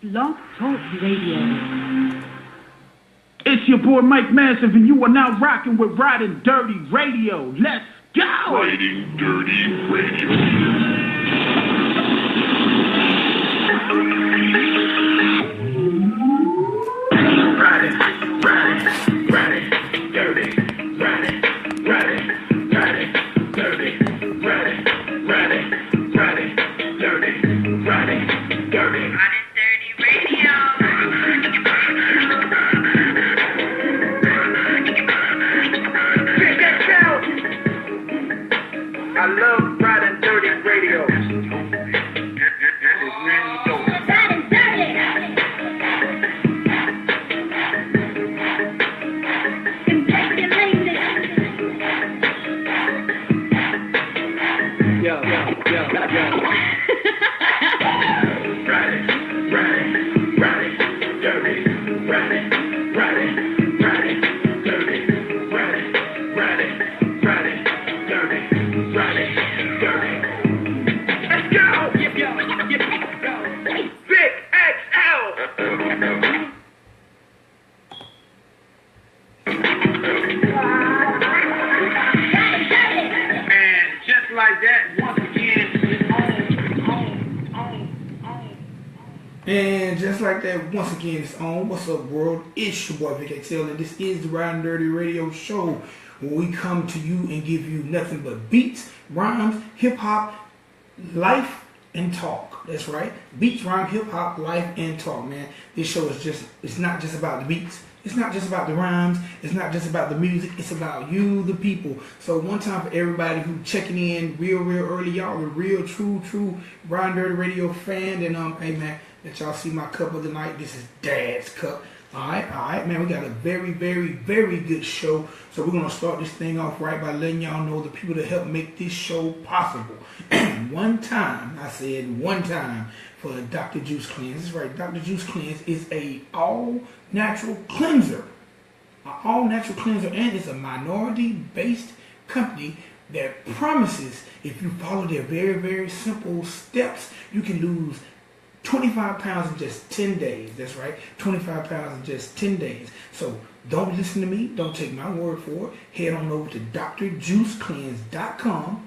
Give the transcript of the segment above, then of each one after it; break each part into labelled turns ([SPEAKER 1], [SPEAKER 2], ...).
[SPEAKER 1] Blog Talk Radio.
[SPEAKER 2] It's your boy Mike Massive, and you are now rocking with Ridin Durty Radio. Let's go!
[SPEAKER 3] Ridin Durty Radio.
[SPEAKER 2] I love Ridin Durty Radio.
[SPEAKER 4] And just like that, once again, it's on. What's up, world? It's your boy Vic XL, and this is the Ridin Durty Radio Show, where we come to you and give you nothing but beats, rhymes, hip hop, life, and talk. That's right, beats, rhyme, hip hop, life, and talk. Man, this show is just—it's not just about the beats. It's not just about the rhymes. It's not just about the music. It's about you, the people. So one time for everybody who checking in real early, y'all the real true Ridin Durty Radio fan. And hey man, let y'all see my cup of the night. This is Dad's cup. All right, man. We got a very good show. So we're gonna start this thing off right by letting y'all know the people that help make this show possible. One time, I said one time, for Dr. Juice Cleanse. That's right, Dr. Juice Cleanse is a all-natural cleanser. An all-natural cleanser, and it's a minority-based company that promises if you follow their very simple steps, you can lose 25 pounds in just 10 days. That's right, 25 pounds in just 10 days. So don't listen to me. Don't take my word for it. Head on over to drjuicecleanse.com.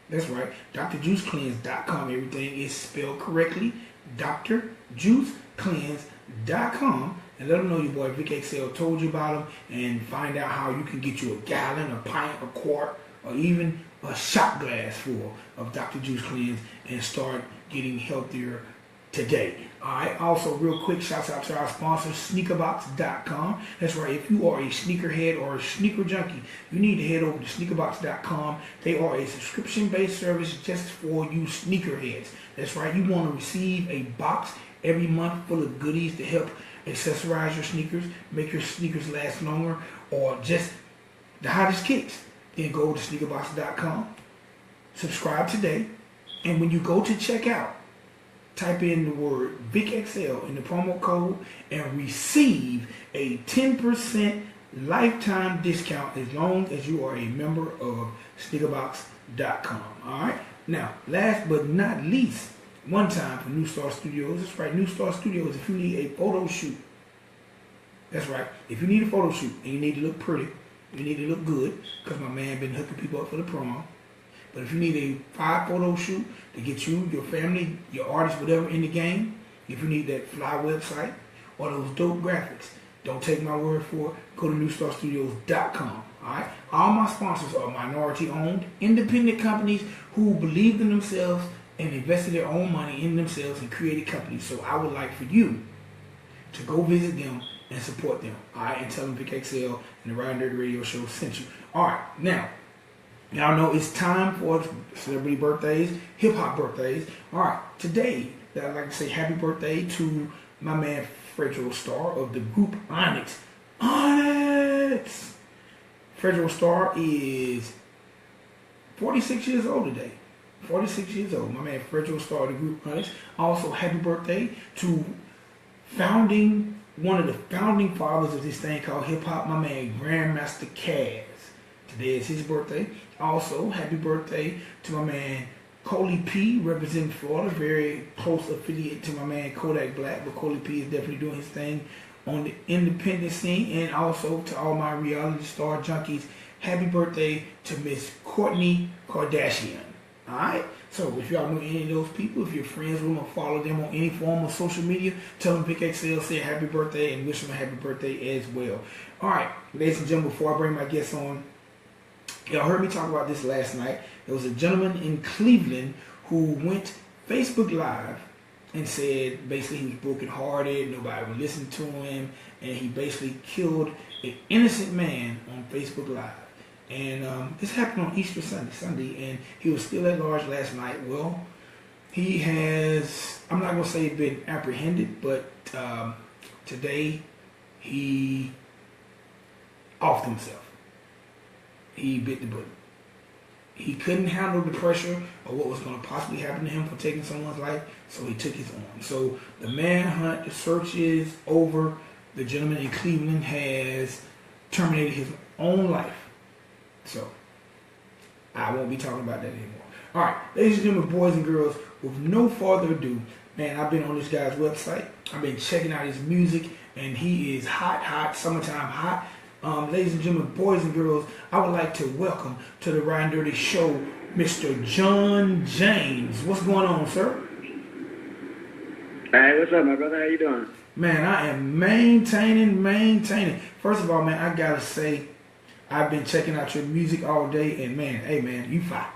[SPEAKER 4] That's right, drjuicecleanse.com. Everything is spelled correctly. drjuicecleanse.com. And let them know your boy Vic XL told you about them, and find out how you can get you a gallon, a pint, a quart, or even a shot glass full of Dr. Juice Cleanse and start getting healthier today. Alright, also real quick, shouts out to our sponsor, sneakerbox.com. That's right, if you are a sneakerhead or a sneaker junkie, you need to head over to sneakerbox.com. They are a subscription-based service just for you sneakerheads. That's right, you want to receive a box every month full of goodies to help accessorize your sneakers, make your sneakers last longer, or just the hottest kicks. Then go to sneakerbox.com, subscribe today, and when you go to checkout, type in the word VicXL in the promo code and receive a 10% lifetime discount as long as you are a member of sneakerbox.com. Alright? Now, last but not least, one time for New Star Studios. That's right, New Star Studios, if you need a photo shoot. That's right, if you need a photo shoot and you need to look pretty, you need to look good, because my man been hooking people up for the prom. But if you need a 5 photo shoot to get you, your family, your artist, whatever in the game, if you need that fly website or those dope graphics, don't take my word for it. Go to newstarstudios.com. Alright? All my sponsors are minority owned, independent companies who believed in themselves and invested their own money in themselves and created companies. So I would like for you to go visit them and support them. Alright? And tell them Vic XL and the Ridin Durty Radio Show sent you. Alright, now, y'all know it's time for celebrity birthdays, hip-hop birthdays. All right, today, I'd like to say happy birthday to my man Fredro Starr of the group Onyx. Onyx! Fredro Starr is 46 years old today. 46 years old. My man Fredro Starr of the group Onyx. Also, happy birthday to one of the founding fathers of this thing called hip-hop, my man Grandmaster Caz. Today is his birthday. Also, happy birthday to my man Coley P representing Florida, very close affiliate to my man Kodak Black, but Coley P is definitely doing his thing on the independent scene. And also to all my reality star junkies, happy birthday to Miss Kourtney Kardashian. Alright? So if y'all know any of those people, if you're friends with them or follow them on any form of social media, tell them Vic XL said happy birthday and wish them a happy birthday as well. Alright, ladies and gentlemen, before I bring my guests on, y'all heard me talk about this last night. There was a gentleman in Cleveland who went Facebook Live and said basically he was brokenhearted, nobody would listen to him, and he basically killed an innocent man on Facebook Live. And this happened on Easter Sunday, and he was still at large last night. Well, he has, I'm not going to say been apprehended, but today he offed himself. He bit the bullet. He couldn't handle the pressure of what was going to possibly happen to him for taking someone's life, so he took his own. So the manhunt, the search is over. The gentleman in Cleveland has terminated his own life. So I won't be talking about that anymore. All right, ladies and gentlemen, boys and girls, with no further ado, man, I've been on this guy's website. I've been checking out his music, and he is hot, summertime hot. Ladies and gentlemen, boys and girls, I would like to welcome to the Ridin Durty show, Mr. John James. What's going on, sir?
[SPEAKER 5] Hey, what's up, my brother? How you doing?
[SPEAKER 4] Man, I am maintaining. First of all, man, I gotta say, I've been checking out your music all day, and man, hey, man, you fire.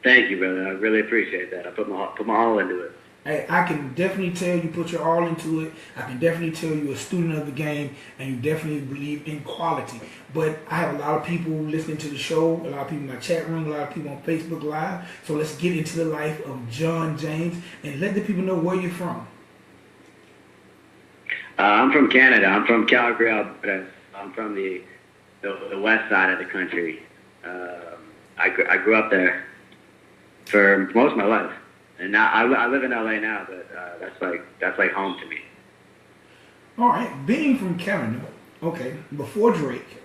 [SPEAKER 5] Thank you, brother. I really appreciate that. I put my all into it.
[SPEAKER 4] Hey, I can definitely tell you put your all into it. I can definitely tell you're a student of the game, and you definitely believe in quality. But I have a lot of people listening to the show, a lot of people in my chat room, a lot of people on Facebook Live. So let's get into the life of John James and let the people know where you're from.
[SPEAKER 5] I'm from Canada. I'm from Calgary, Alberta. I'm from the west side of the country. I grew up there for most of my life. And now I live in LA now, but that's like home to me.
[SPEAKER 4] All right, being from Canada, okay, before Drake,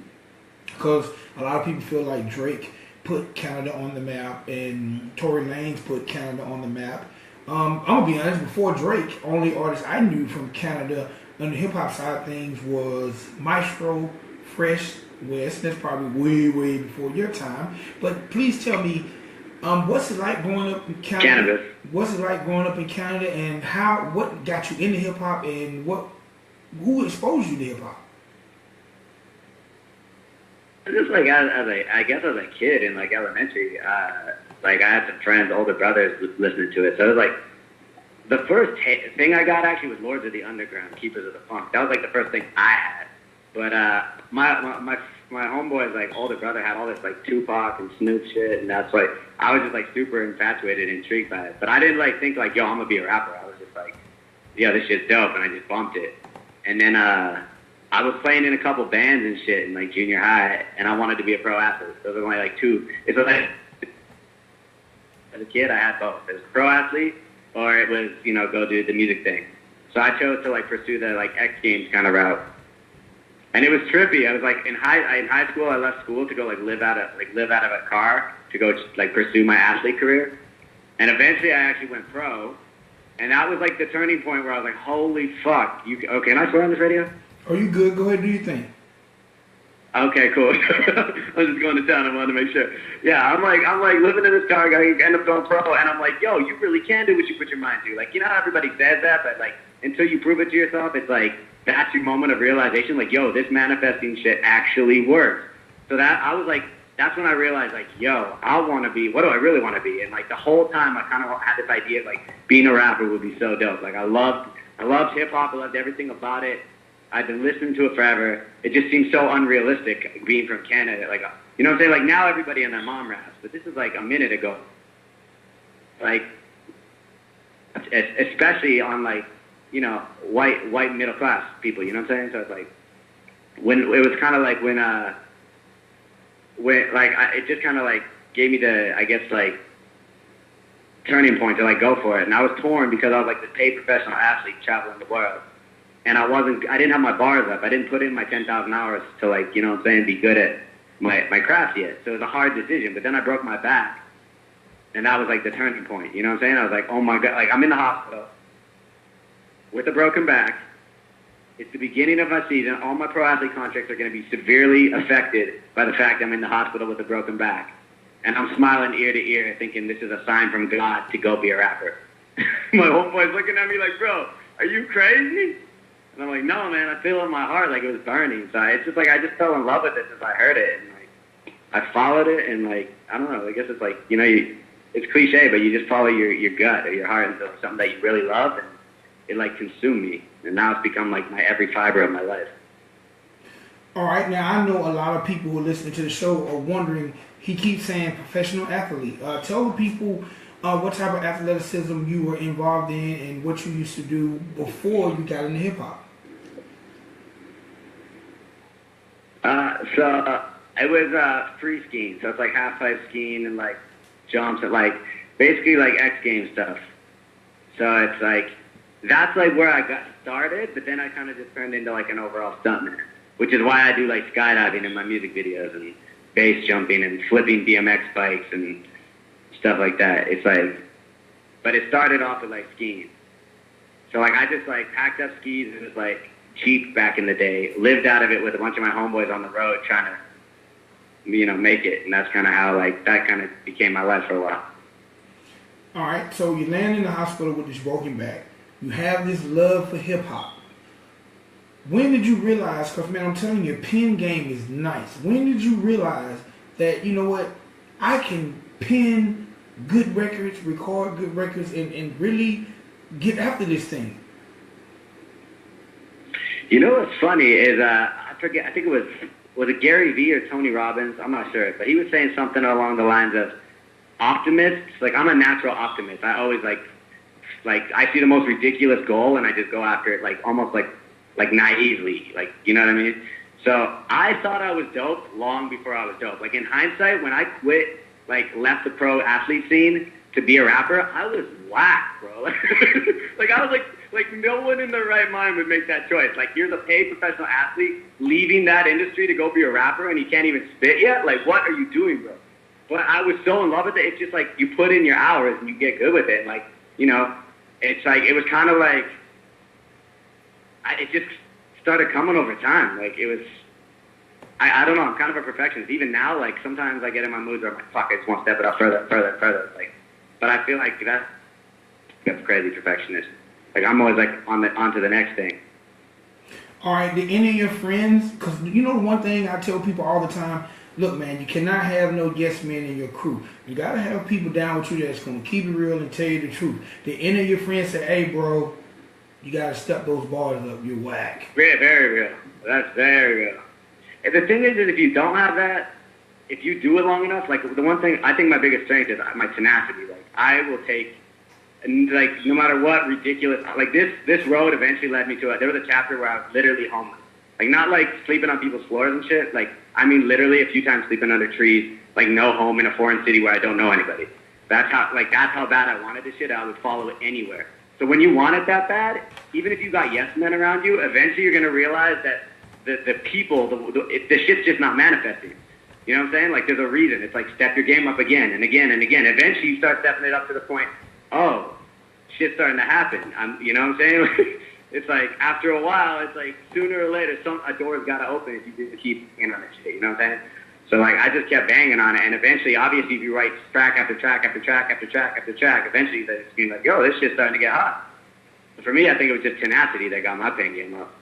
[SPEAKER 4] because a lot of people feel like Drake put Canada on the map and Tory Lanez put Canada on the map. I'm gonna be honest, before Drake, only artist I knew from Canada on the hip hop side of things was Maestro, Fresh West. That's probably way before your time. But please tell me, what's it like growing up in Canada?
[SPEAKER 5] Cannabis.
[SPEAKER 4] What's it like growing up in Canada, and what got you into hip hop, and who exposed you to hip hop?
[SPEAKER 5] Just like I guess as a kid in like elementary, like I had some friends, older brothers listening to it. So it was like the first thing I got actually was Lords of the Underground, Keepers of the Funk. That was like the first thing I had. But my homeboy's like older brother had all this like Tupac and Snoop shit, and that's like I was just like super infatuated and intrigued by it. But I didn't like think like, yo, I'm gonna be a rapper. I was just like, yo, this shit's dope, and I just bumped it. And then I was playing in a couple bands and shit in like junior high, and I wanted to be a pro athlete. Those are my like two. It's like as a kid I had both. It was pro athlete, or it was go do the music thing. So I chose to like pursue the like X Games kind of route. And it was trippy. I was like in high school. I left school to go like live out of a car to go like pursue my athlete career. And eventually, I actually went pro. And that was like the turning point where I was like, "Holy fuck!" Okay, can I swear on this radio?
[SPEAKER 4] Oh, you good? Go ahead, do your thing.
[SPEAKER 5] Okay, cool. I was just going to town. I wanted to make sure. Yeah, I'm like living in this car. I end up going pro, and I'm like, "Yo, you really can do what you put your mind to." Like, how everybody says that, but like until you prove it to yourself, it's like. That's your moment of realization, like, yo, this manifesting shit actually works. So that's when I realized, like, yo, I want to be, what do I really want to be? And, like, the whole time I kind of had this idea of, like, being a rapper would be so dope. Like, I loved hip-hop. I loved everything about it. I've been listening to it forever. It just seems so unrealistic being from Canada. Like, you know what I'm saying? Like, now everybody and their mom raps, but this is, like, a minute ago. Like, especially on, like, white middle class people, you know what I'm saying? So it's like, when it was kind of like when it just kind of like gave me the, I guess like, turning point to like go for it. And I was torn because I was like this paid professional athlete traveling the world. And I didn't have my bars up. I didn't put in my 10,000 hours to like, be good at my craft yet. So it was a hard decision. But then I broke my back. And that was like the turning point. You know what I'm saying? I was like, oh my God, like I'm in the hospital with a broken back. It's the beginning of my season. All my pro athlete contracts are going to be severely affected by the fact I'm in the hospital with a broken back. And I'm smiling ear to ear thinking this is a sign from God to go be a rapper. My homeboy's looking at me like, bro, are you crazy? And I'm like, no, man, I feel it in my heart like it was burning. So it's just like I just fell in love with it as I heard it. And like I followed it and like, I don't know, I guess it's like, you know, it's cliche, but you just follow your gut or your heart into something that you really love, and it like consumed me. And now it's become like my every fiber of my life.
[SPEAKER 4] All right, now I know a lot of people who are listening to the show are wondering, he keeps saying professional athlete. Tell the people what type of athleticism you were involved in and what you used to do before you got into hip-hop.
[SPEAKER 5] So it was free skiing. So it's like half-pipe skiing and like jumps and like basically like X Games stuff. So it's like, that's like where I got started, but then I kind of just turned into like an overall stuntman, which is why I do like skydiving in my music videos and base jumping and flipping BMX bikes and stuff like that. It's like, but it started off with like skiing. So like I just like packed up skis. It was like cheap back in the day. Lived out of it with a bunch of my homeboys on the road trying to, you know, make it. And that's kind of how like that kind of became my life for a while.
[SPEAKER 4] All right, so you land in the hospital with this broken back. You have this love for hip hop. When did you realize, because man, I'm telling you, your pen game is nice. When did you realize that, you know what, I can pen good records, record good records, and really get after this thing?
[SPEAKER 5] You know what's funny is, I forget, I think was it Gary Vee or Tony Robbins? I'm not sure, but he was saying something along the lines of optimists. Like, I'm a natural optimist. I always like I see the most ridiculous goal and I just go after it, like almost like naively, like, you know what I mean? So I thought I was dope long before I was dope. Like in hindsight, when I quit, like left the pro athlete scene to be a rapper, I was whack, bro. Like I was like no one in their right mind would make that choice. Like you're the paid professional athlete leaving that industry to go be a rapper and you can't even spit yet? Like what are you doing, bro? But I was so in love with it. It's just like you put in your hours and you get good with it. Like, you know, it's like, it was kind of like, it just started coming over time. Like, it was, I don't know, I'm kind of a perfectionist. Even now, like, sometimes I get in my moods where I'm like, fuck, I just want to step it up further. Like, but I feel like that's crazy perfectionist. Like, I'm always like, on to the next thing.
[SPEAKER 4] All right, did any of your friends, because you know the one thing I tell people all the time, look, man, you cannot have no yes men in your crew. You got to have people down with you that's going to keep it real and tell you the truth. Did any of your friends say, hey, bro, you got to step those bars up, you're whack?
[SPEAKER 5] Very, very real. That's very real. And the thing is if you don't have that, if you do it long enough, like the one thing, I think my biggest strength is my tenacity. Like I will take, like no matter what ridiculous, like this road eventually led me to there was a chapter where I was literally homeless. Like not like sleeping on people's floors and shit. Like I mean literally a few times sleeping under trees, like no home in a foreign city where I don't know anybody. That's how bad I wanted this shit. I would follow it anywhere. So when you want it that bad, even if you got yes men around you, eventually you're gonna realize that the people, the shit's just not manifesting. You know what I'm saying? Like there's a reason. It's like step your game up again and again and again. Eventually you start stepping it up to the point, oh, shit's starting to happen. You know what I'm saying? It's like after a while, it's like sooner or later, a door's got to open if you just keep banging on that shit. You know what I'm saying? So like I just kept banging on it, and eventually, obviously, if you write track after track after track after track after track, eventually it's being like, yo, this shit's starting to get hot. But for me, I think it was just tenacity that got my pen game up.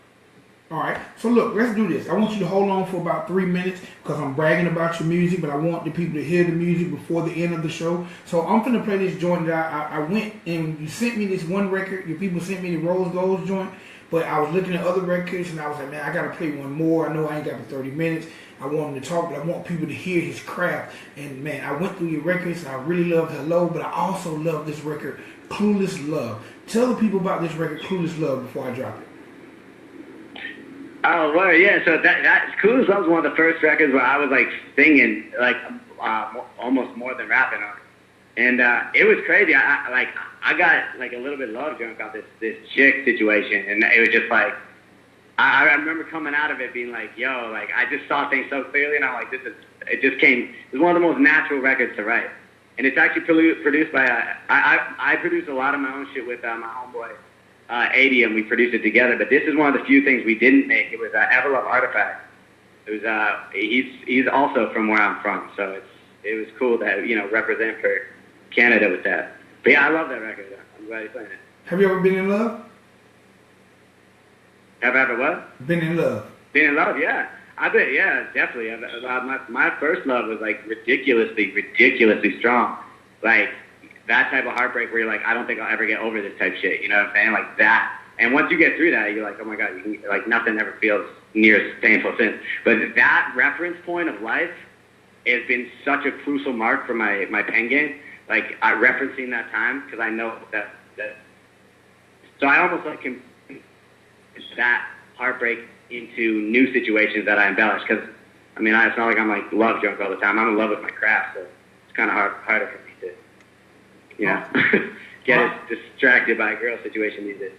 [SPEAKER 4] All right, so look, let's do this. I want you to hold on for about 3 minutes because I'm bragging about your music, but I want the people to hear the music before the end of the show. So I'm going to play this joint that I went and you sent me this one record. Your people sent me the Rose Gold joint, but I was looking at other records and I was like, man, I got to play one more. I know I ain't got but 30 minutes. I want him to talk, but I want people to hear his craft. And man, I went through your records and I really love Hello, but I also love this record, Clueless Love. Tell the people about this record, Clueless Love, before I drop it.
[SPEAKER 5] Oh, well, yeah. So that Clueless Love was one of the first records where I was like singing, like almost more than rapping on. And it was crazy. I got like a little bit love drunk off this chick situation, and it was just like I remember coming out of it being like, yo, like I just saw things so clearly, and I'm like, it was one of the most natural records to write. and it's actually produced by I produce a lot of my own shit with my homeboy 80, and we produced it together. But this is one of the few things we didn't make. It was Everlove Artifact. It was he's also from where I'm from, so it was cool to represent for Canada with that. But yeah, I love that record. I'm glad he's playing it.
[SPEAKER 4] Have you ever been in love?
[SPEAKER 5] Have I ever what?
[SPEAKER 4] Been in love.
[SPEAKER 5] Been in love, yeah. I bet, yeah, definitely. My first love was like ridiculously strong. Like that type of heartbreak where you're like, I don't think I'll ever get over this type shit. You know what I'm saying? Like that. And once you get through that, you're like, oh my God, like nothing ever feels near as painful since. But that reference point of life has been such a crucial mark for my pen game. Like referencing that time because I know that. So I almost like can that heartbreak into new situations that I embellish. Because I mean, it's not like I'm like love drunk all the time. I'm in love with my craft, so it's kind of harder for me to, get distracted by a girl situation these days.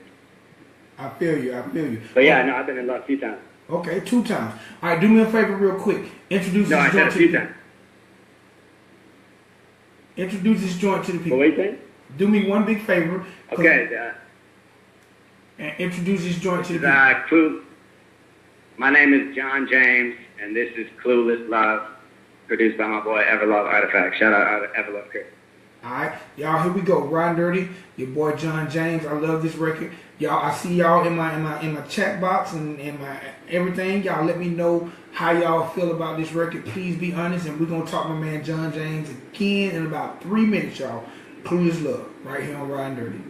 [SPEAKER 4] I feel you.
[SPEAKER 5] But yeah, no, I've been in love a few times.
[SPEAKER 4] Okay, 2 times. All right, do me a favor real quick. Introduce
[SPEAKER 5] No, I
[SPEAKER 4] this
[SPEAKER 5] said
[SPEAKER 4] joint
[SPEAKER 5] a
[SPEAKER 4] to
[SPEAKER 5] few
[SPEAKER 4] the
[SPEAKER 5] times.
[SPEAKER 4] Introduce this joint to the people.
[SPEAKER 5] What are you saying?
[SPEAKER 4] Do me one big favor.
[SPEAKER 5] Okay.
[SPEAKER 4] And introduce this joint to the people.
[SPEAKER 5] My name is John James, and this is Clueless Love, produced by my boy Everlove Artifact. Shout out Everlove Chris.
[SPEAKER 4] Alright, y'all, here we go. Ridin Durty, your boy John James. I love this record. Y'all, I see y'all in my chat box and in my everything. Y'all let me know how y'all feel about this record. Please be honest, and we're gonna talk to my man John James again in about 3 minutes, y'all. Clueless Love, right here on Ridin Durty.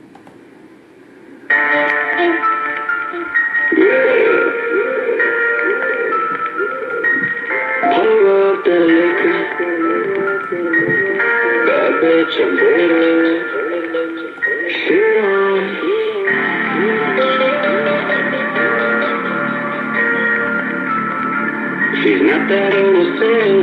[SPEAKER 6] Pour up the liquor. Bad bitch, I'm bitter. Sit on. She's not that innocent.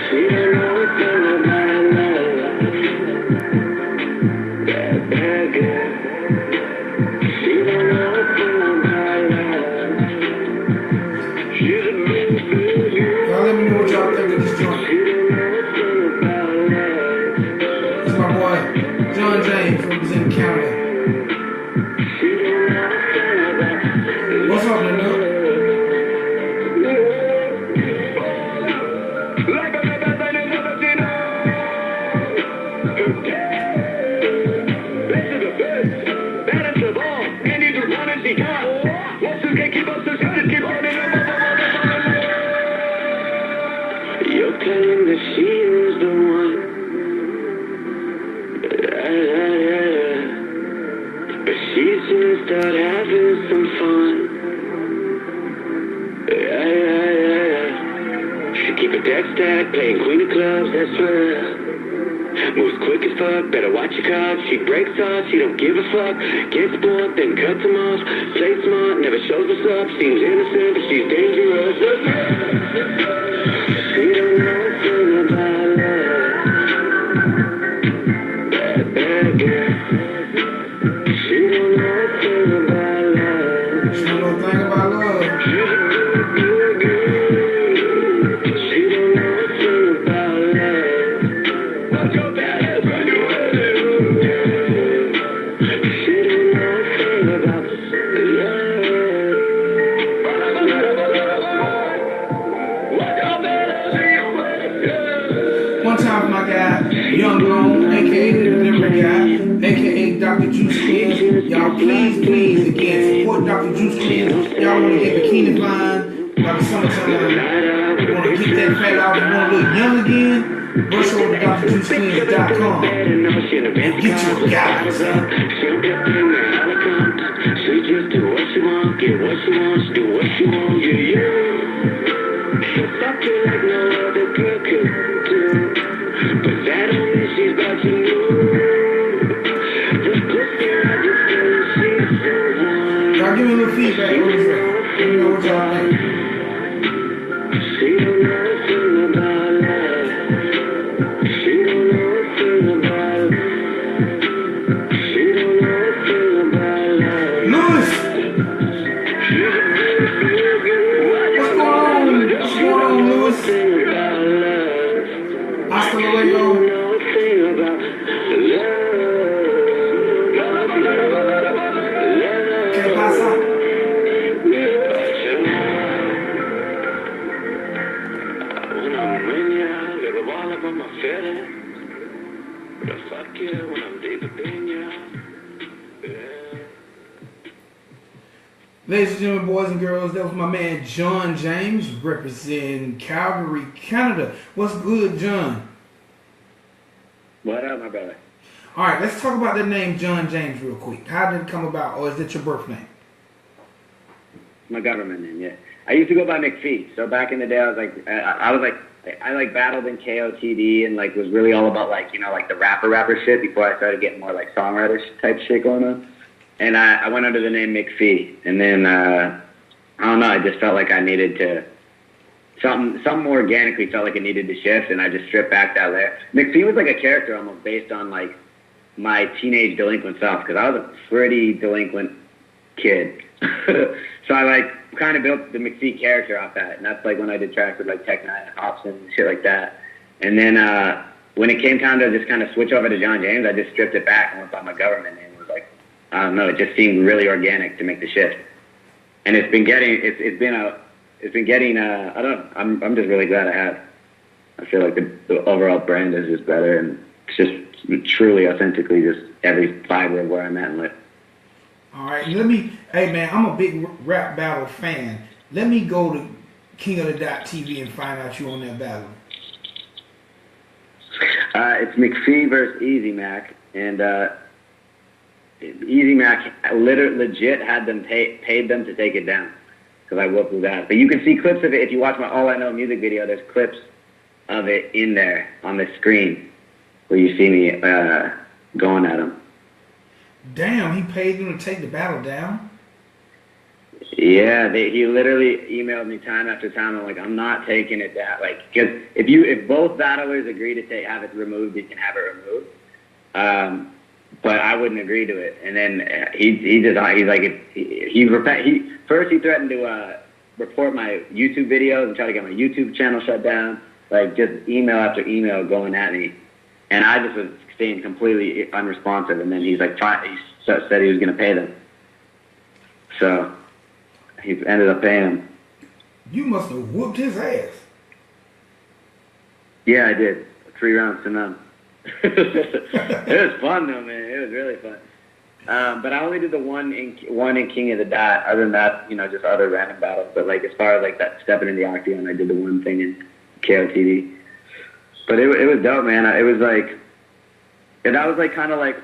[SPEAKER 6] She don't know what's in about love. Bad girl. She don't know what's in about love. She's a mean
[SPEAKER 4] Y'all let me know what y'all think of this joint.
[SPEAKER 6] She don't know what's in about love.
[SPEAKER 4] It's my boy John James representing Canada.
[SPEAKER 6] She don't know what's in about love.
[SPEAKER 4] What's up, Nino?
[SPEAKER 6] Like a never been in never seen Best of the best, baddest of all, and he's the one and she got. Wants to get keep up, so she just keep running up. You're telling that she is the one. But she's just out having some fun. She keep a deck stack, playing queen of clubs, that's right. Moves quick as fuck, better watch your cards. She breaks off, she don't give a fuck. Gets bored, then cuts him off. Plays smart, never shows what's up. Seems innocent, but she's dangerous. She don't know nothing about love. Bad girl. She don't know nothing about love.
[SPEAKER 4] She don't know a thing about love.
[SPEAKER 6] She's a good girl. She don't know nothing about love. What's your badass when you She don't know nothing about love.
[SPEAKER 4] One time for my guy, Young Grown, aka the Delivery Guy, aka Dr. Juice Cleanse. Y'all please, again, support Dr. Juice Cleanse. Y'all want to get bikini fine by the summertime. Want to get that fat off and want to look young again? Rush over to drjuicecleanse.com and get you a guy.
[SPEAKER 6] She just do what she want, get what she wants, do what she want, yeah. She'll fuck you like no other girl could do. But that don't mean she's about to lose. This pussy, I just feel that she's the one.
[SPEAKER 4] Y'all give me a little feedback on this record. Let me know what y'all think.
[SPEAKER 6] She don't know nothing about love. She don't know nothing about love. She don't know nothing about love.
[SPEAKER 4] Lewis!
[SPEAKER 6] But fuck yeah, when I'm deeper than you. Yeah.
[SPEAKER 4] Ladies and gentlemen, boys and girls, that was my man John James representing Calgary, Canada. What's good, John?
[SPEAKER 5] What up, my brother?
[SPEAKER 4] All right, let's talk about the name John James real quick. How did it come about, or is it your birth name?
[SPEAKER 5] My government name, yeah. I used to go by McPhee. So back in the day, I battled in KOTD and like was really all about like, you know, like the rapper shit before I started getting more like songwriter type shit going on. And I went under the name McPhee. And then, I don't know, I just felt like I needed to, something more organically felt like it needed to shift, and I just stripped back that layer. McPhee was like a character almost based on like my teenage delinquent self, because I was a pretty delinquent kid. So I like kind of built the McPhee character off that, and that's like when I did tracks with like Tech Nine and Hobson and shit like that. And then when it came time to just kind of switch over to John James, I just stripped it back and went by my government name. It was like, I don't know, it just seemed really organic to make the shift. And it's been getting I don't know, I'm just really glad I have. I feel like the overall brand is just better, and it's just truly authentically just every fiber of where I'm at in life.
[SPEAKER 4] All right, hey man, I'm a big rap battle fan. Let me go to King of the Dot TV and find out you on that battle.
[SPEAKER 5] It's McPhee versus Easy Mac, and Easy Mac legit had them paid them to take it down because I whooped his ass. But you can see clips of it if you watch my All I Know music video. There's clips of it in there on the screen where you see me going at him.
[SPEAKER 4] Damn, he paid them to take the battle down?
[SPEAKER 5] Yeah, he literally emailed me time after time. I'm like, I'm not taking it down. Like, because if both battlers agree to have it removed, you can have it removed. But I wouldn't agree to it. And then first he threatened to report my YouTube videos and try to get my YouTube channel shut down. Like just email after email going at me, and I just was staying completely unresponsive. And then he's like, he said he was going to pay them. So he ended up paying him.
[SPEAKER 4] You must have whooped his ass.
[SPEAKER 5] Yeah, I did. 3 rounds to none. It was fun though, man. It was really fun. But I only did the one in King of the Dot. Other than that, you know, just other random battles. But like as far as like that stepping in the octagon, I did the one thing in KOTD. But it was dope, man. It was like, and that was like kind of like,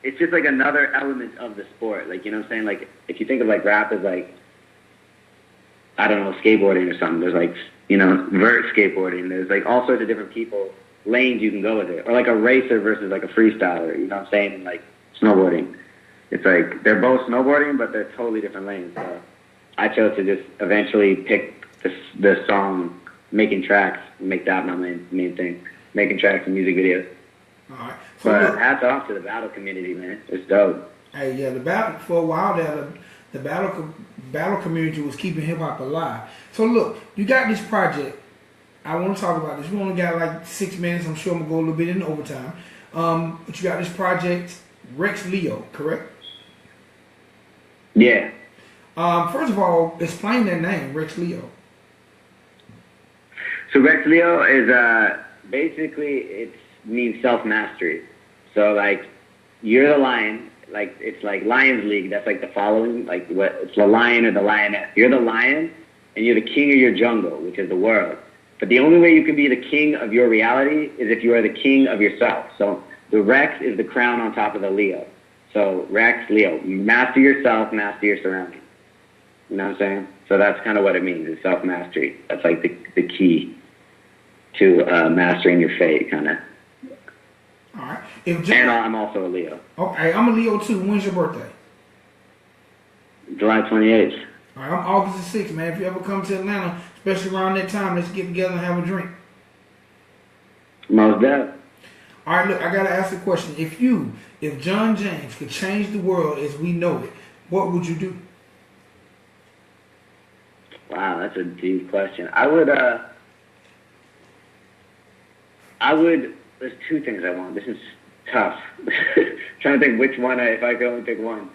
[SPEAKER 5] it's just like another element of the sport. Like, you know what I'm saying? Like if you think of like rap as like, I don't know, skateboarding or something. There's like, you know, vert skateboarding. There's like all sorts of different lanes you can go with it. Or like a racer versus like a freestyler. You know what I'm saying? And like snowboarding. It's like they're both snowboarding, but they're totally different lanes. So I chose to just eventually pick the song, making tracks, and make that my main thing. Making tracks and music videos.
[SPEAKER 4] All right. So
[SPEAKER 5] but
[SPEAKER 4] look,
[SPEAKER 5] hats off to the battle community, man. It's dope.
[SPEAKER 4] hey, yeah, the battle for a while there, the battle community was keeping hip hop alive. So look, you got this project. I want to talk about this. We only got like 6 minutes. I'm sure I'm gonna go a little bit in overtime. But you got this project, Rex Leo, correct?
[SPEAKER 5] Yeah.
[SPEAKER 4] First of all, explain that name, Rex Leo.
[SPEAKER 5] So Rex Leo is basically it means self-mastery. So like you're the lion, like it's like Lions League. That's like the following, like what it's the lion or the lioness. You're the lion, and you're the king of your jungle, which is the world. But the only way you can be the king of your reality is if you are the king of yourself. So the Rex is the crown on top of the Leo. So Rex, Leo, master yourself, master your surroundings. You know what I'm saying? So that's kind of what it means, is self-mastery. That's like the key to mastering your fate, kind of.
[SPEAKER 4] All right.
[SPEAKER 5] And I'm also a Leo.
[SPEAKER 4] Okay, I'm a Leo too. When's your birthday?
[SPEAKER 5] July 28th.
[SPEAKER 4] All right, I'm August the 6th, man. If you ever come to Atlanta, especially around that time, let's get together and have a drink.
[SPEAKER 5] Most definitely.
[SPEAKER 4] All right, look, I got to ask a question. If John James could change the world as we know it, what would you do?
[SPEAKER 5] Wow, that's a deep question. I would, there's 2 things I want. This is tough. Trying to think which one, if I could only pick one.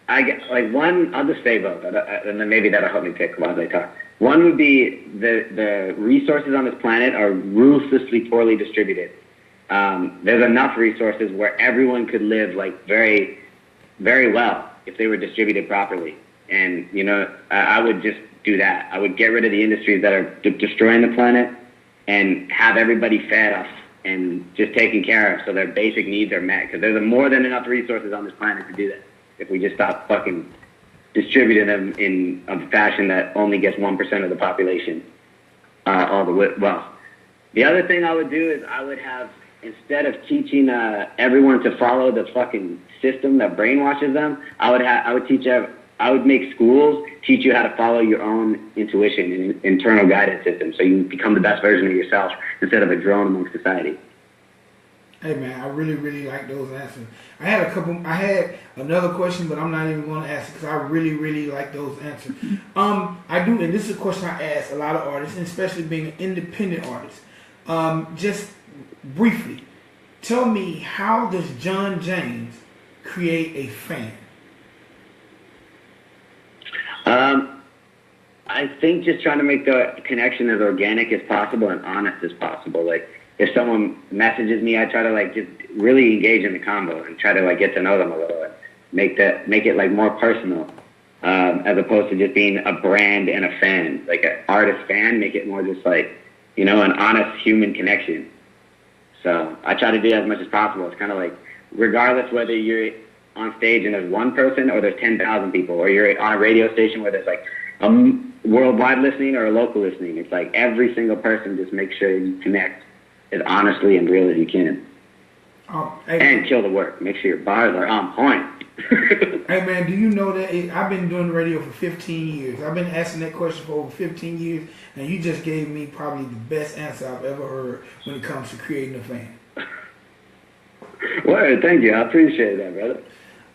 [SPEAKER 5] I get, like, one, I'll just say both, and then maybe that'll help me pick while I talk. One would be the resources on this planet are ruthlessly poorly distributed. there's enough resources where everyone could live like very, very well if they were distributed properly. And, you know, I would just do that. I would get rid of the industries that are destroying the planet and have everybody fed up and just taken care of so their basic needs are met. Because there's more than enough resources on this planet to do that if we just stop fucking distributing them in a fashion that only gets 1% of the population all the way. Well, the other thing I would do is I would have, instead of teaching everyone to follow the fucking system that brainwashes them, I would make schools teach you how to follow your own intuition and internal guidance system so you become the best version of yourself instead of a drone amongst society.
[SPEAKER 4] Hey man, I really, really like those answers. I had another question, but I'm not even going to ask it because I really, really like those answers. I do, and this is a question I ask a lot of artists, and especially being an independent artist. Just briefly, tell me, how does John James create a fan?
[SPEAKER 5] I think just trying to make the connection as organic as possible and honest as possible. Like, if someone messages me, I try to like just really engage in the convo and try to like get to know them a little and make it like more personal, as opposed to just being a brand and a fan, like an artist fan. Make it more just like, you know, an honest human connection. So I try to do that as much as possible. It's kind of like, regardless whether you're on stage and there's one person or there's 10,000 people, or you're on a radio station where there's like worldwide listening or a local listening. It's like every single person, just make sure you connect as honestly and real as you can. And kill the work. Make sure your bars are on point.
[SPEAKER 4] Hey man, do you know that I've been doing radio for 15 years. I've been asking that question for over 15 years, and you just gave me probably the best answer I've ever heard when it comes to creating a fan.
[SPEAKER 5] Word, thank you. I appreciate that, brother.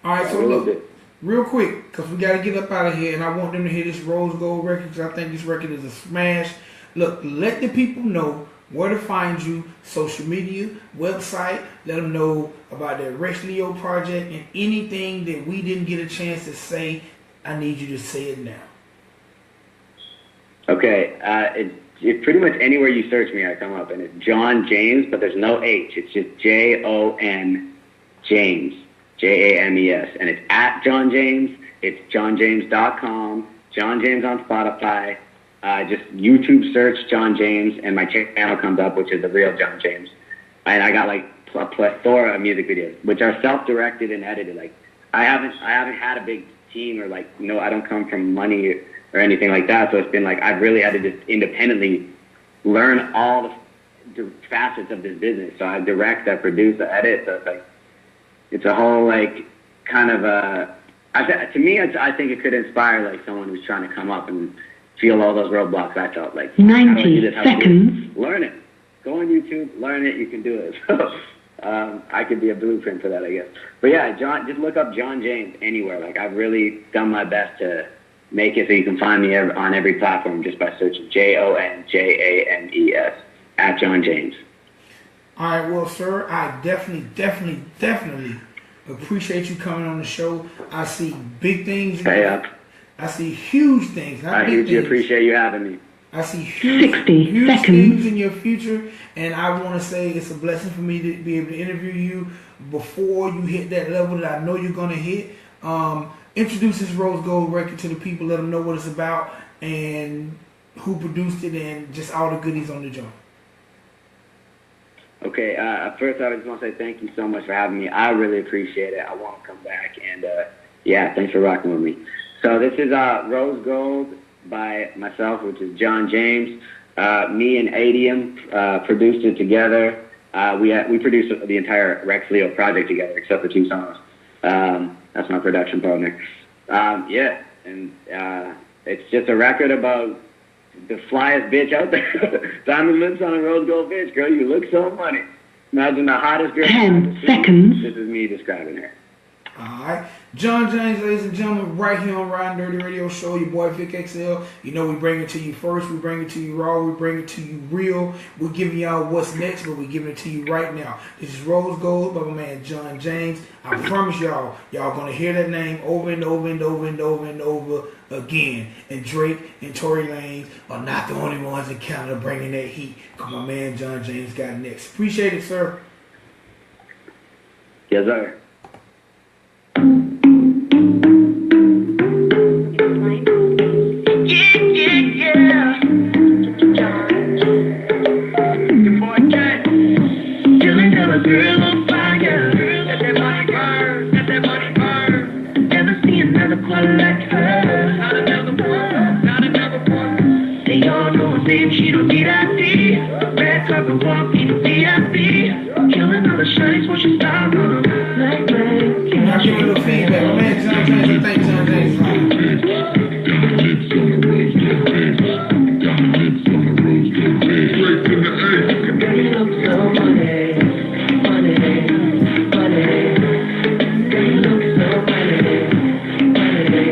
[SPEAKER 4] All right, so look, real quick, because we got to get up out of here, and I want them to hear this Rose Gold record because I think this record is a smash. Look, let the people know where to find you, social media, website. Let them know about the Rex Leo project and anything that we didn't get a chance to say. I need you to say it now.
[SPEAKER 5] Okay, it's pretty much anywhere you search me, I come up, and it's John James, but there's no H. It's just Jon James, James, and it's at John James. It's johnjames.com. John James on Spotify. Just YouTube search John James, and my channel comes up, which is The Real John James. And I got like a plethora of music videos, which are self-directed and edited. Like, I haven't had a big team, or like, you know, I don't come from money or anything like that. So it's been like, I've really had to just independently learn all the facets of this business. So I direct, I produce, I edit. So it's like, it's a whole like kind of to me, I think it could inspire like someone who's trying to come up and feel all those roadblocks. I felt like
[SPEAKER 1] 90 seconds.
[SPEAKER 5] Learn it. Go on YouTube, learn it. You can do it. So I could be a blueprint for that, I guess. But yeah, just look up John James anywhere. Like, I've really done my best to make it so you can find me on every platform just by searching JONJAMES at John James.
[SPEAKER 4] All right, well, sir, I definitely appreciate you coming on the show. I see big things.
[SPEAKER 5] Pay up.
[SPEAKER 4] I see huge things.
[SPEAKER 5] I hugely appreciate you having me.
[SPEAKER 4] I see huge things in your future, and I want to say it's a blessing for me to be able to interview you before you hit that level that I know you're going to hit. Introduce this Rose Gold record to the people, let them know what it's about and who produced it and just all the goodies on the joint. Okay,
[SPEAKER 5] first I just want to say thank you so much for having me. I really appreciate it. I want to come back, and yeah, thanks for rocking with me. So this is Rose Gold by myself, which is John James. Me and Adium produced it together. We produced the entire Rex Leo project together, except for 2 songs. That's my production partner. Yeah, and it's just a record about the flyest bitch out there. Diamond lips on a rose gold bitch. Girl, you look so funny. Imagine the hottest girl.
[SPEAKER 1] 10 seconds.
[SPEAKER 5] This is me describing her.
[SPEAKER 4] All right. John James, ladies and gentlemen, right here on Ridin Durty Radio Show, your boy Vic XL. You know we bring it to you first, we bring it to you raw, we bring it to you real. We're giving y'all what's next, but we're giving it to you right now. This is Rose Gold by my man John James. I promise y'all gonna hear that name over and over and over and over and over again. And Drake and Tory Lanez are not the only ones in Canada bringing that heat. Cause my man John James got next. Appreciate it, sir.
[SPEAKER 5] Yes, sir.
[SPEAKER 6] Girl on fire, let that money burn, let that money burn. Never see another one like her. Not another one, not another one. They all know her name, she don't need ID. Red carpet walk in the VIP. Killing all the shines when she style on them. Like rain,
[SPEAKER 4] I give you a little feedback, man. John James, I think John James.
[SPEAKER 6] girl, you look so money, money, money. Girl, you look so money, money,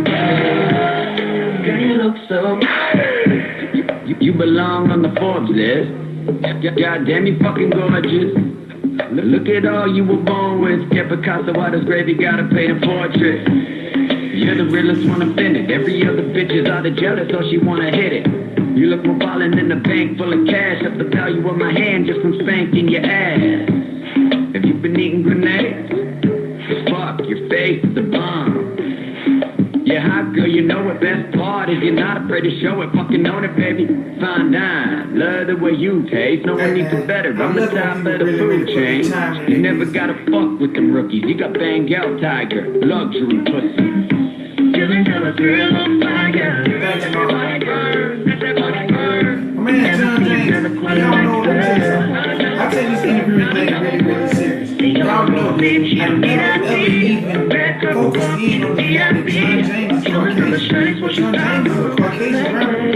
[SPEAKER 6] money. Girl, you look so money.
[SPEAKER 7] You belong on the Forbes list. Goddamn, you fucking gorgeous. Look at all you were born with. Get Picasso out his grave, you gotta pay the portrait. You're the realest one offended. Every other bitch is out of jealous, so she wanna hit it. You look more ballin' than a bank full of cash. Up the value of my hand just from spanking your ass. Have you been eating grenades? Fuck, your face is a bomb. You're hot, girl, you know it. Best part is you're not afraid to show it. Fucking own it, baby. Fine dine. Love the way you taste. No one needs it better. I'm the top of the food chain. You never gotta fuck with them rookies. You got bang out tiger. Luxury pussy.
[SPEAKER 6] Killing a girl on fire.
[SPEAKER 4] Thanks,
[SPEAKER 6] Let that money burn, let that money burn.
[SPEAKER 4] My man, John James, y'all know, let me tell you something. I take this interview thing really, really serious. Y'all know, I never ever even focused in on the fact that John James is Caucasian. John James is a Caucasian rapper.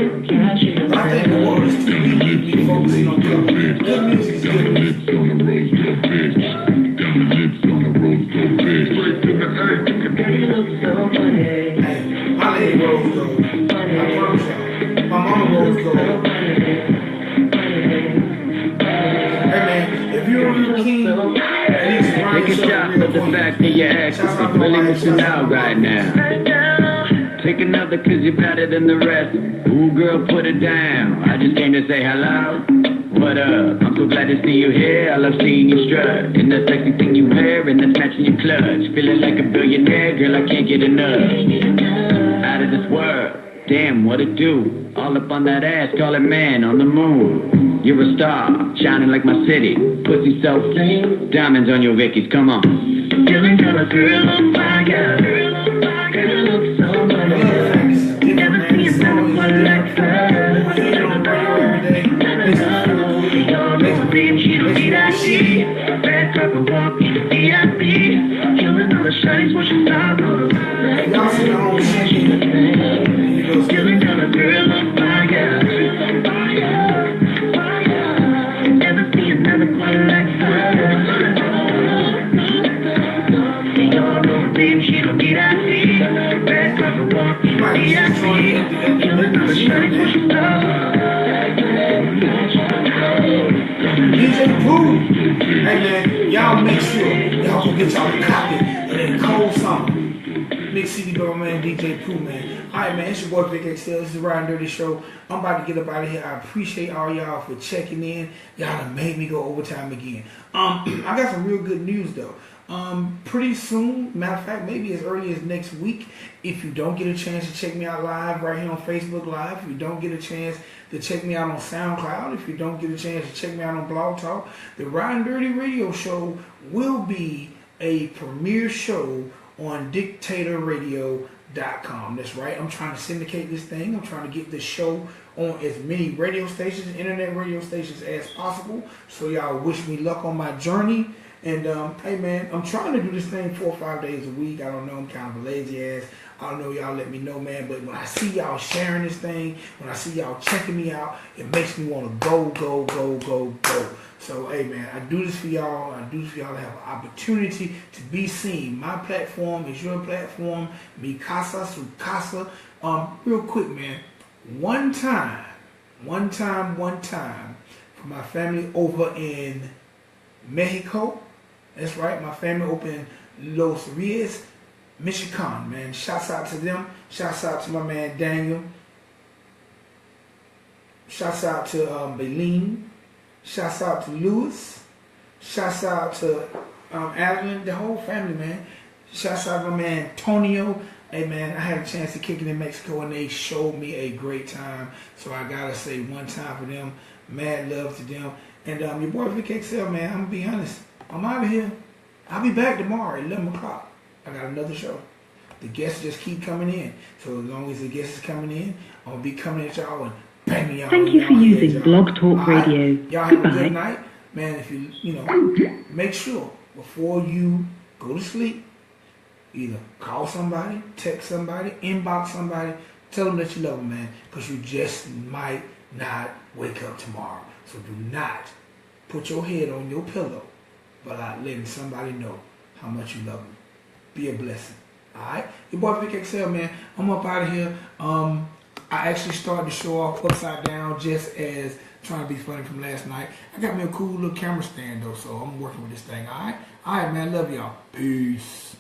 [SPEAKER 4] I think the world is too weak to be focusing on color. Good music is good music.
[SPEAKER 6] Girl, you look so money.
[SPEAKER 4] Hey, my lady Rose Gold. I promise y'all. My mama Rose Gold. Hey man, if you're a real king,
[SPEAKER 7] Take a shot at the fact that your ex is really missing out right now. Take another cause you're better than the rest. Ooh girl, put it down. I just came to say hello. What up? I'm so glad to see you here. I love seeing you strut. And that sexy thing you wear and that's matching your clutch. Feeling like a billionaire, girl, I can't get enough. Out of this world. Damn, what it do? All up on that ass, call it man on the moon. You're a star, shining like my city. Pussy so clean, diamonds on your Vickies, come on.
[SPEAKER 6] Killing a girl on fire. Girl, you look so money. Never see another one like her. They all know babe, she don't need ID. Red carpet walk in the VIP. Killing all the shawties when she style on them.
[SPEAKER 4] y'all see the whole shit.
[SPEAKER 6] Killing a girl on fire. Never see another one like her. They all know babe, she don't need ID. Red carpet walk in the VIP. Killing all the shawties when she style on them.
[SPEAKER 4] DJ Pooh. Hey man, y'all make sure y'all go get y'all a copy of that cold song. Big CD Bro man, DJ Pooh man. Alright man, it's your boy Big XL. This is the Ridin Durty Show. I'm about to get up out of here. I appreciate all y'all for checking in. Y'all done made me go overtime again. I got some real good news though. Pretty soon, matter of fact, maybe as early as next week, if you don't get a chance to check me out live right here on Facebook Live, if you don't get a chance to check me out on SoundCloud, if you don't get a chance to check me out on Blog Talk, the Ridin Durty Radio Show will be a premiere show on dictatorradio.com. That's right. I'm trying to syndicate this thing. I'm trying to get this show on as many radio stations, internet radio stations as possible. So y'all wish me luck on my journey. And hey man, I'm trying to do this thing 4 or 5 days a week. I don't know, I'm kind of a lazy ass. I don't know, y'all let me know, man. But when I see y'all sharing this thing, when I see y'all checking me out, it makes me want to go, go, go, go, go. So hey man, I do this for y'all. I do this for y'all to have an opportunity to be seen. My platform is your platform. Mi casa, su casa. Real quick, man. One time for my family over in Mexico. That's right, my family over in Los Rios, Michoacan, man. Shouts out to them. Shouts out to my man Daniel. Shouts out to Belene. Shouts out to Lewis. Shouts out to Adeline, the whole family, man. Shouts out to my man Antonio. Hey man, I had a chance to kick it in Mexico and they showed me a great time. So I gotta say one time for them, mad love to them. And your boy Vic XL, man, I'm gonna be honest. I'm out of here. I'll be back tomorrow at 11 o'clock. I got another show. The guests just keep coming in. So as long as the guests is coming in, I'm gonna be coming at y'all and banging y'all.
[SPEAKER 1] Thank you for using
[SPEAKER 4] y'all.
[SPEAKER 1] Blog Talk Radio.
[SPEAKER 4] Y'all have a
[SPEAKER 1] Goodbye.
[SPEAKER 4] good night. Man, if you make sure before you go to sleep, either call somebody, text somebody, inbox somebody, tell them that you love them, man, because you just might not wake up tomorrow. So do not put your head on your pillow without letting somebody know how much you love them. Be a blessing. All right? Your boy Vic XL, man. I'm up out of here. I actually started the show off upside down just as trying to be funny from last night. I got me a cool little camera stand, though, so I'm working with this thing. All right? All right, man. Love y'all. Peace.